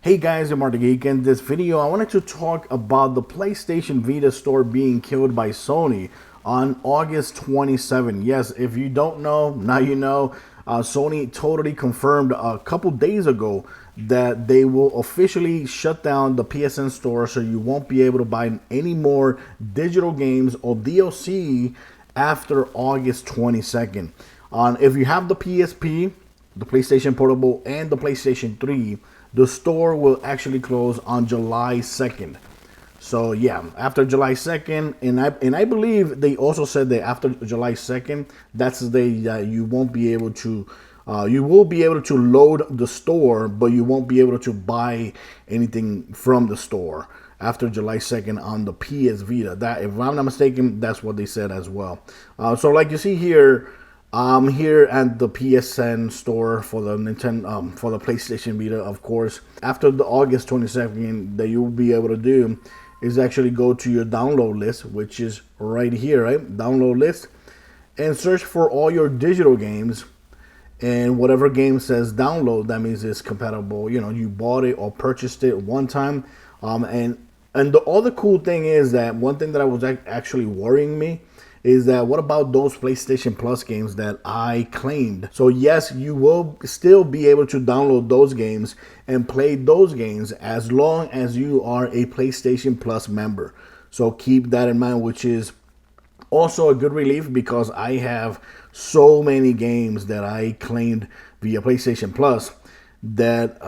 Hey guys, I'm Marty Geek. In this video, I wanted to talk about the PlayStation Vita store being killed by Sony on August 27. Yes, if you don't know, now you know. Sony totally confirmed a couple days ago that they will officially shut down the PSN Store, so you won't be able to buy any more digital games or DLC after August 22nd. If you have the PSP, the PlayStation Portable, and the PlayStation 3, the store will actually close on July 2nd. So yeah, after July 2nd, and I believe they also said that after July 2nd, that's the day that you won't be able to, you will be able to load the store, but you won't be able to buy anything from the store after July 2nd on the PS Vita. That, if I'm not mistaken, that's what they said as well. So like you see here, I'm here at the PSN store for the Nintendo, for the PlayStation Vita, of course. After the August 22nd, that you'll be able to do is actually go to your download list, which is right here, right? Download list, and search for all your digital games. And whatever game says download, that means it's compatible. You know, you bought it or purchased it one time. And the other cool thing is that one thing that I was actually worrying me is that what about those PlayStation Plus games that I claimed? So yes, you will still be able to download those games and play those games as long as you are a PlayStation Plus member. So keep that in mind, which is also a good relief because I have so many games that I claimed via PlayStation Plus that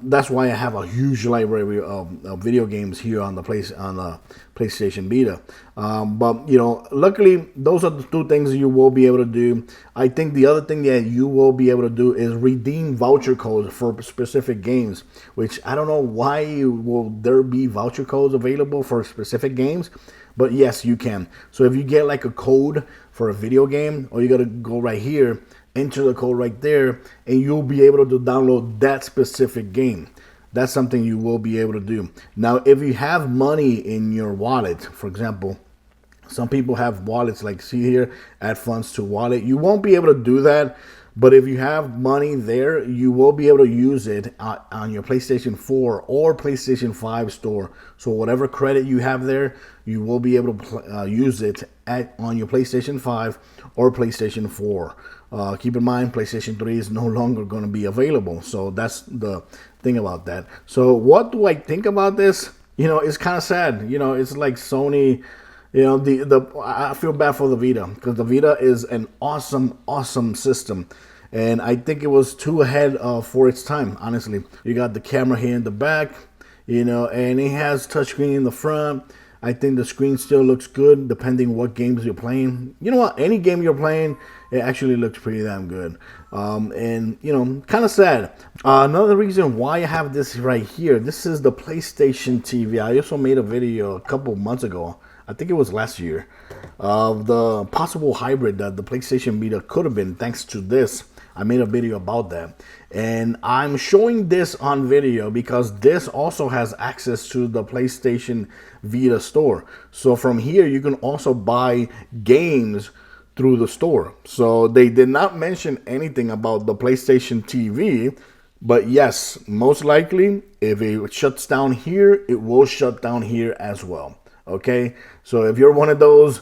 that's why I have a huge library of video games here on the PlayStation Vita. But you know, luckily those are the two things you will be able to do. I think the other thing that you will be able to do is redeem voucher codes for specific games, which I don't know why will there be voucher codes available for specific games, but yes, you can. So if you get like a code for a video game, all you gotta go right here, enter the code right there, and you'll be able to download that specific game. That's something you will be able to do. Now, if you have money in your wallet, for example, some people have wallets like see here, add funds to wallet. You won't be able to do that, but if you have money there, you will be able to use it on your PlayStation 4 or PlayStation 5 store. So whatever credit you have there, you will be able to use it on your PlayStation 5 or PlayStation 4. Keep in mind, PlayStation 3 is no longer going to be available. So that's the thing about that. So what do I think about this? You know, it's kind of sad. You know, it's like Sony, you know, I feel bad for the Vita because the Vita is an awesome system. And I think it was too ahead for its time, honestly. You got the camera here in the back, you know, and it has touchscreen in the front. I think the screen still looks good depending what games you're playing. You know what? Any game you're playing, it actually looks pretty damn good. And, you know, kind of sad. Another reason why I have this right here, this is the PlayStation TV. I also made a video a couple months ago, I think it was last year, of the possible hybrid that the PlayStation Vita could have been thanks to this. I made a video about that. And I'm showing this on video because this also has access to the PlayStation Vita store. So from here, you can also buy games through the store. So they did not mention anything about the PlayStation TV, but yes, most likely if it shuts down here, it will shut down here as well. Okay, so if you're one of those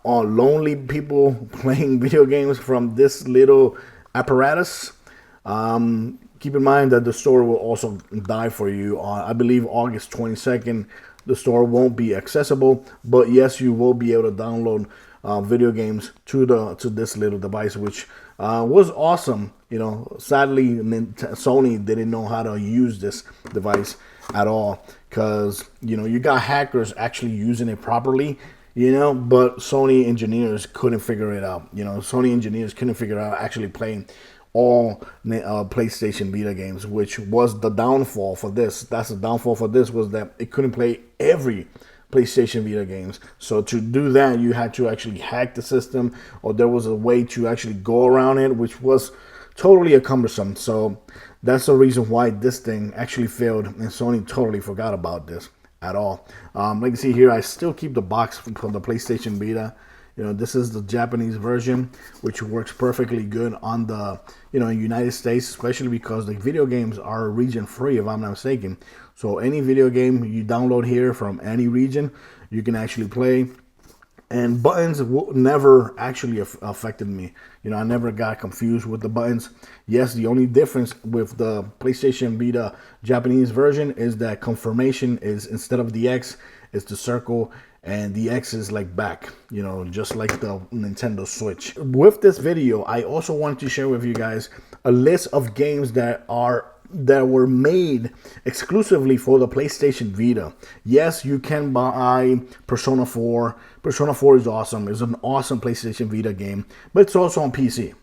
lonely people playing video games from this little apparatus, keep in mind that the store will also die for you on, I believe, August 22nd. The store won't be accessible, but yes, you will be able to download video games to this little device, which was awesome. You know, sadly, Sony didn't know how to use this device at all because, you know, you got hackers actually using it properly, you know, but Sony engineers couldn't figure it out. You know, Sony engineers couldn't figure out actually playing all PlayStation Vita games, which was the downfall for this. That's the downfall for this, was that it couldn't play every PlayStation Vita games. So to do that, you had to actually hack the system, or there was a way to actually go around it, which was totally cumbersome. So that's the reason why this thing actually failed, and Sony totally forgot about this at all. Like you see here, I still keep the box from the PlayStation Vita. This is the Japanese version, which works perfectly good on the, United States, especially because the video games are region free, if I'm not mistaken. So any video game you download here from any region, you can actually play. And buttons never actually affected me. I never got confused with the buttons. Yes, the only difference with the PlayStation Vita Japanese version is that confirmation is, instead of the X, it's the circle, and the X is like back, just like the Nintendo Switch. With this video, I also wanted to share with you guys a list of games that were made exclusively for the PlayStation Vita. Yes, you can buy Persona 4. Persona 4 is awesome. It's an awesome PlayStation Vita game, but it's also on PC.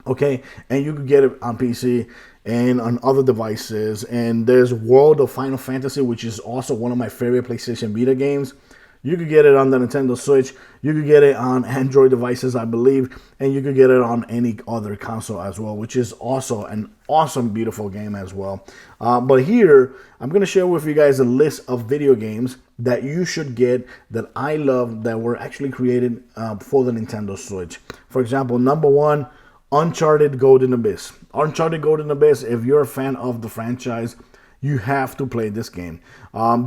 Okay, and you can get it on PC and on other devices. And there's World of Final Fantasy, which is also one of my favorite PlayStation Vita games. You could get it on the Nintendo Switch. You could get it on Android devices, I believe. And you could get it on any other console as well, which is also an awesome, beautiful game as well. But here, I'm going to share with you guys a list of video games that you should get that I love that were actually created for the Nintendo Switch. For example, number one, Uncharted Golden Abyss. Uncharted Golden Abyss, if you're a fan of the franchise, you have to play this game.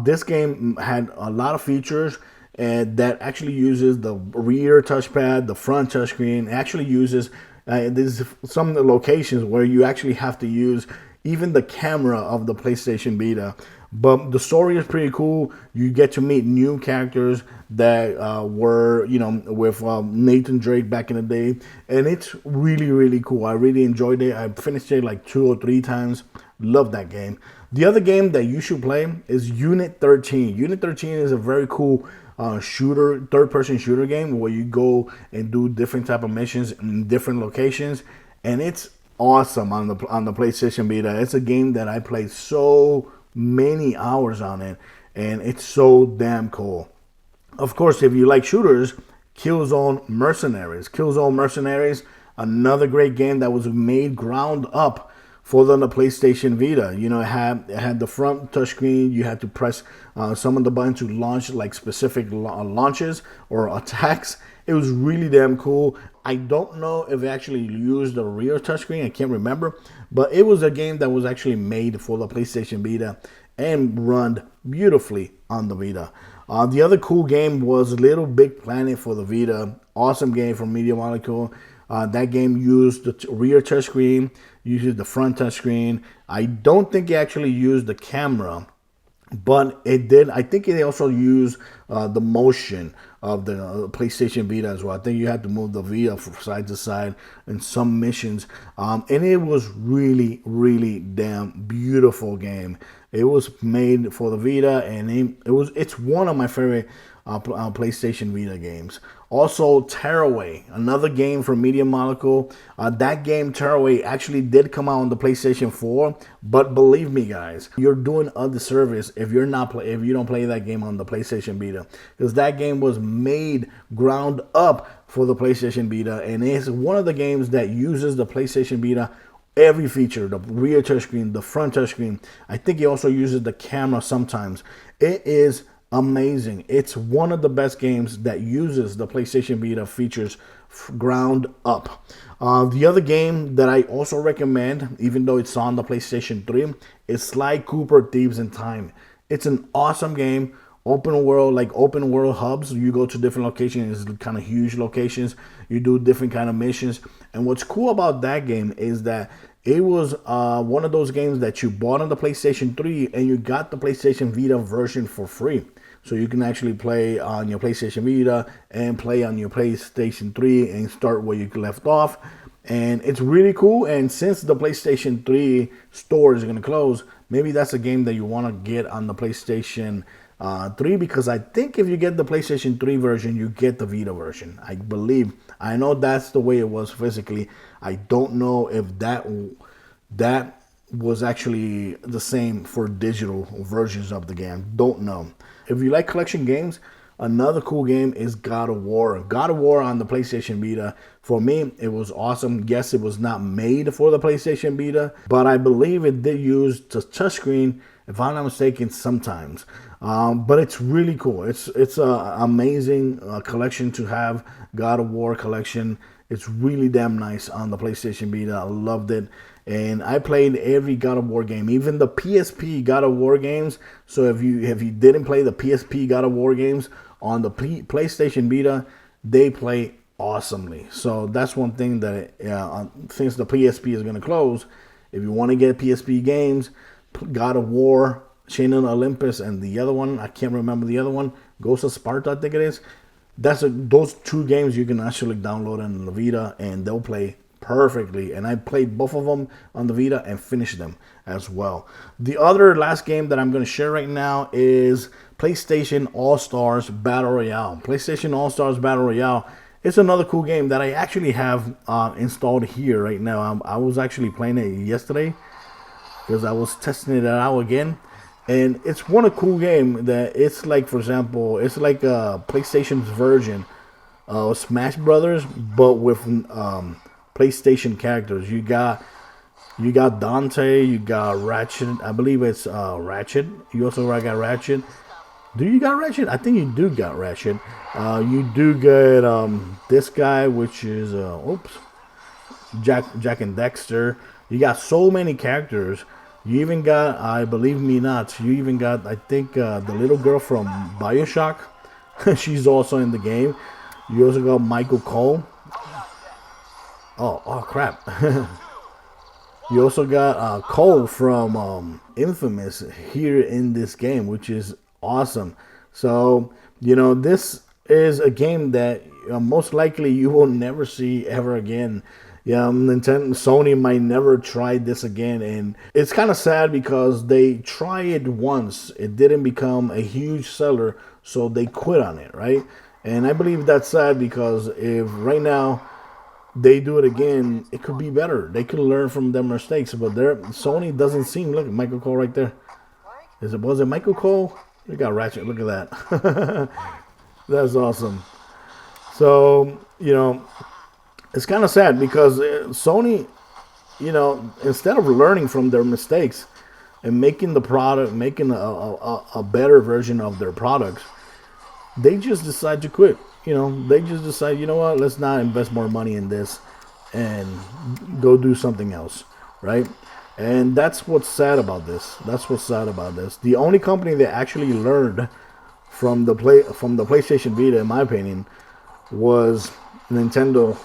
This game had a lot of features and that actually uses the rear touchpad, the front touchscreen. It actually uses there's some locations where you actually have to use even the camera of the PlayStation Vita. But the story is pretty cool. You get to meet new characters that were, with Nathan Drake back in the day. And it's really, really cool. I really enjoyed it. I finished it like 2 or 3 times. Love that game. The other game that you should play is Unit 13. Unit 13 is a very cool third-person shooter game where you go and do different type of missions in different locations. And it's awesome on the PlayStation Vita. It's a game that I played so many hours on it, and it's so damn cool. Of course, if you like shooters, Killzone Mercenaries. Killzone Mercenaries, another great game that was made ground up for the PlayStation Vita. It had the front touchscreen. You had to press some of the buttons to launch like specific launches or attacks. It was really damn cool. I don't know if it actually used the rear touchscreen. I can't remember. But it was a game that was actually made for the PlayStation Vita and run beautifully on the Vita. The other cool game was Little Big Planet for the Vita. Awesome game from Media Molecule. That game used the rear touchscreen, used the front touchscreen. I don't think it actually used the camera, but it did. I think it also used the motion of the PlayStation Vita as well. I think you had to move the Vita from side to side in some missions. And it was really, really damn beautiful game. It was made for the Vita, and it's one of my favorite PlayStation Vita games. Also, Tearaway, another game from Media Molecule. That game, Tearaway, actually did come out on the PlayStation 4. But believe me, guys, you're doing a disservice if you don't play that game on the PlayStation Vita, because that game was made ground up for the PlayStation Vita, and it's one of the games that uses the PlayStation Vita every feature: the rear touchscreen, the front touchscreen. I think it also uses the camera sometimes. It is amazing. It's one of the best games that uses the PlayStation Vita features ground up. The other game that I also recommend, even though it's on the PlayStation 3, is Sly Cooper Thieves in Time. It's an awesome game. Open world hubs. You go to different locations, kind of huge locations. You do different kind of missions. And what's cool about that game is that it was one of those games that you bought on the PlayStation 3 and you got the PlayStation Vita version for free. So you can actually play on your PlayStation Vita and play on your PlayStation 3 and start where you left off. And it's really cool. And since the PlayStation 3 store is going to close, maybe that's a game that you want to get on the PlayStation 3, because I think if you get the PlayStation 3 version, you get the Vita version. I believe. I know that's the way it was physically. I don't know if that was actually the same for digital versions of the game. Don't know. If you like collection games, another cool game is God of War. God of War on the PlayStation Vita, for me, it was awesome. Yes, it was not made for the PlayStation Vita, but I believe it did use the touchscreen if I'm not mistaken, sometimes. But it's really cool. It's a amazing collection to have. God of War collection. It's really damn nice on the PlayStation Vita. I loved it. And I played every God of War game, even the PSP God of War games. So if you didn't play the PSP God of War games on the PlayStation Vita, they play awesomely. So that's one thing that since the PSP is going to close, if you want to get PSP games, God of War, Chain of Olympus, and the other one, I can't remember the other one, Ghost of Sparta, I think it is. Those two games you can actually download on the Vita, and they'll play perfectly. And I played both of them on the Vita and finished them as well. The other last game that I'm going to share right now is PlayStation All-Stars Battle Royale. PlayStation All-Stars Battle Royale. It's another cool game that I actually have installed here right now. I was actually playing it yesterday because I was testing it out again. And it's one a cool game that it's like, for example, it's like a PlayStation's version of Smash Brothers, but with PlayStation characters. You got Dante, you got Ratchet. I believe it's Ratchet. You also got Ratchet. Do you got Ratchet? I think you do got Ratchet. You do get this guy, which is Jack and Dexter. You got so many characters. You even got, I believe me not, you even got, I think, the little girl from BioShock. She's also in the game. You also got Michael Cole. Oh crap. You also got Cole from Infamous here in this game, which is awesome. So, this is a game that most likely you will never see ever again. Yeah, Sony might never try this again, and it's kind of sad because they tried it once. It didn't become a huge seller, so they quit on it, right? And I believe that's sad because if right now they do it again, it could be better. They could learn from their mistakes, but Sony doesn't seem. Look at Michael Cole right there. Was it Michael Cole? We got Ratchet. Look at that. That's awesome. So it's kind of sad because Sony, instead of learning from their mistakes and making the product, making a better version of their products, they just decide to quit. They just decide, what, let's not invest more money in this and go do something else, right? And that's what's sad about this. The only company that actually learned from the PlayStation Vita, in my opinion, was Nintendo,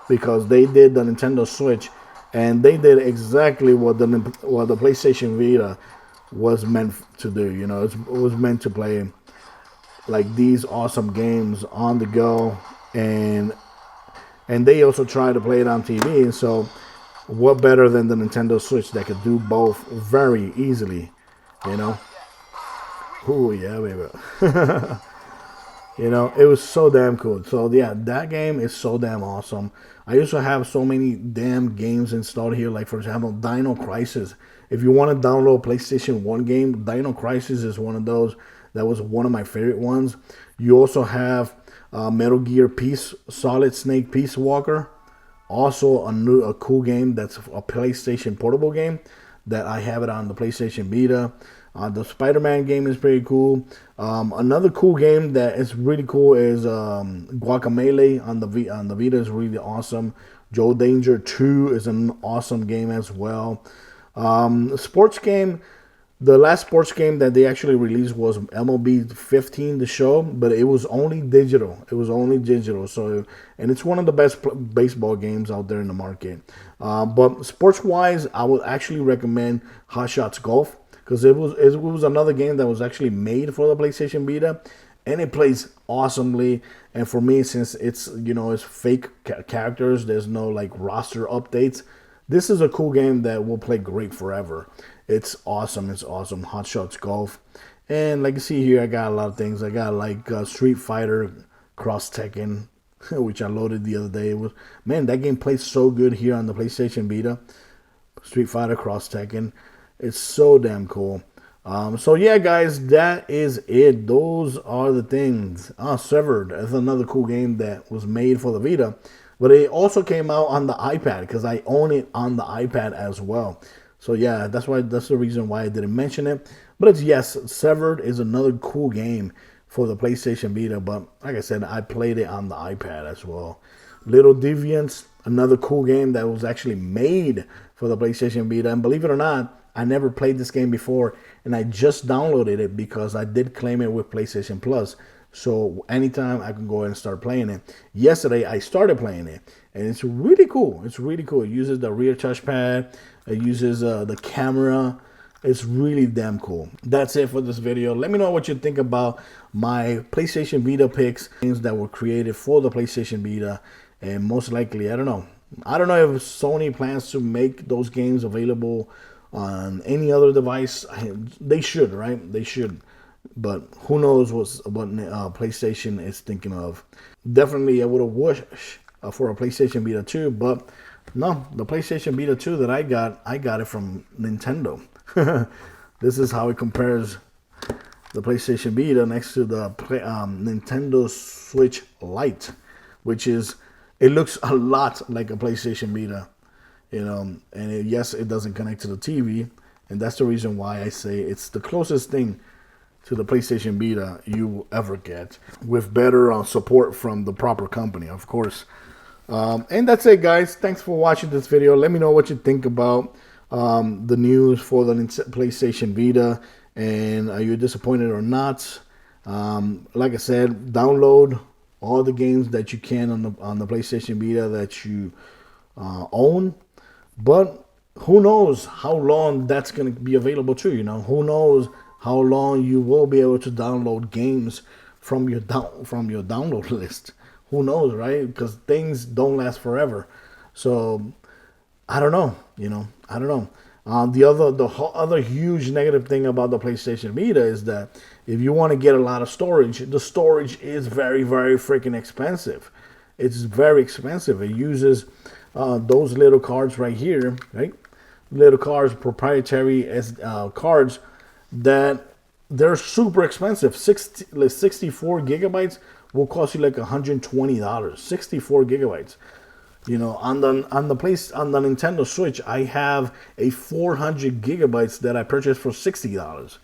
because they did the Nintendo Switch, and they did exactly what the PlayStation Vita was meant to do. It was meant to play like these awesome games on the go, and they also try to play it on TV. And so, what better than the Nintendo Switch that could do both very easily? Oh yeah, baby. It was so damn cool. So yeah, that game is so damn awesome. I also have so many damn games installed here. Like, for example, Dino Crisis. If you want to download a PlayStation 1 game, Dino Crisis is one of those. That was one of my favorite ones. You also have Metal Gear Solid Snake Peace Walker. Also a cool game that's a PlayStation portable game that I have it on the PlayStation Vita. The Spider-Man game is pretty cool. Another cool game that is really cool is Guacamelee on the Vita is really awesome. Joe Danger 2 is an awesome game as well. Sports game. The last sports game that they actually released was MLB 15, the show, but it was only digital. So, and it's one of the best baseball games out there in the market. But sports-wise, I would actually recommend Hot Shots Golf, because it was another game that was actually made for the PlayStation Vita, and it plays awesomely. And for me, since it's fake characters, there's no like roster updates. This is a cool game that will play great forever. It's awesome. Hot Shots Golf. And like you see here, I got a lot of things. I got like Street Fighter Cross Tekken, which I loaded the other day. Man, that game plays so good here on the PlayStation Vita. Street Fighter Cross Tekken. It's so damn cool. So yeah, guys, that is it. Those are the things. Severed is another cool game that was made for the Vita. But it also came out on the iPad, because I own it on the iPad as well. So yeah, that's the reason why I didn't mention it. But it's, yes, Severed is another cool game for the PlayStation Vita. But like I said, I played it on the iPad as well. Little Deviants, another cool game that was actually made for the PlayStation Vita. And believe it or not, I never played this game before, and I just downloaded it because I did claim it with PlayStation Plus. So anytime I can go ahead and start playing it. Yesterday I started playing it, and it's really cool. It's really cool. It uses the rear touchpad. It uses the camera. It's really damn cool. That's it for this video. Let me know what you think about my PlayStation Vita picks, things that were created for the PlayStation Vita, and most likely, I don't know if Sony plans to make those games available on any other device. They should, right? They should. But who knows what PlayStation is thinking of. Definitely, I would have wished for a PlayStation Vita 2, but no, the PlayStation Vita 2 that I got it from Nintendo. This is how it compares the PlayStation Vita next to the Nintendo Switch Lite, which is, it looks a lot like a PlayStation Vita, you know, and yes, it doesn't connect to the TV, and that's the reason why I say it's the closest thing to the PlayStation Vita you will ever get, with better support from the proper company, of course. And that's it, guys. Thanks for watching this video. Let me know what you think about the news for the PlayStation Vita, and are you disappointed or not? Like I said, download all the games that you can on the PlayStation Vita that you own, but who knows how long that's going to be available too, you know. Who knows how long you will be able to download games from your download list. Who knows, right? Because things don't last forever. So I don't know, you know. I don't know. The other huge negative thing about the PlayStation Vita is that if you want to get a lot of storage, the storage is very, very freaking expensive. It's very expensive. It uses those little cards right here, right? Little cards, proprietary cards that they're super expensive. 64 gigabytes will cost you like $120. 64 gigabytes. You know, on the Nintendo Switch, I have a 400 gigabytes that I purchased for $60.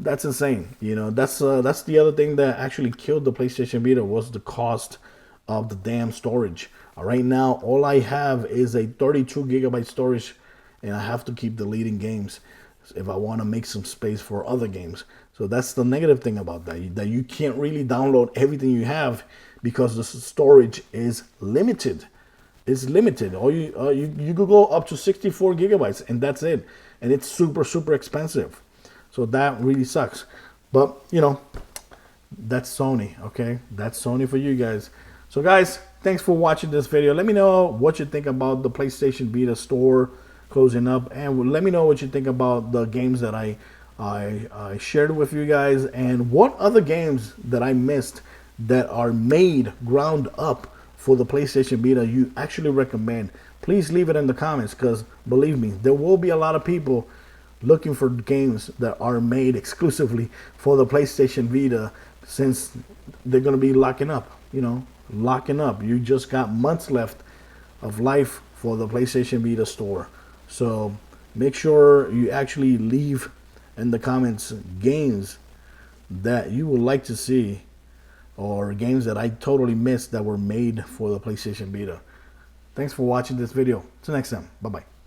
That's insane. You know, that's the other thing that actually killed the PlayStation Vita, was the cost of the damn storage. Right now, all I have is a 32 gigabyte storage, and I have to keep deleting games if I want to make some space for other games. So that's the negative thing about that you can't really download everything you have because the storage is limited. It's limited. You could go up to 64 gigabytes, and that's it. And it's super, super expensive. So that really sucks. But, you know, that's Sony, okay? That's Sony for you guys. So, guys, thanks for watching this video. Let me know what you think about the PlayStation Vita store closing up, and let me know what you think about the games that I shared with you guys, and what other games that I missed that are made ground up for the PlayStation Vita you actually recommend. Please leave it in the comments, because believe me, there will be a lot of people looking for games that are made exclusively for the PlayStation Vita, since they're going to be locking up, you know, locking up. You just got months left of life for the PlayStation Vita store. So make sure you actually leave in the comments games that you would like to see, or games that I totally missed that were made for the PlayStation Vita. Thanks for watching this video. Till next time. Bye-bye.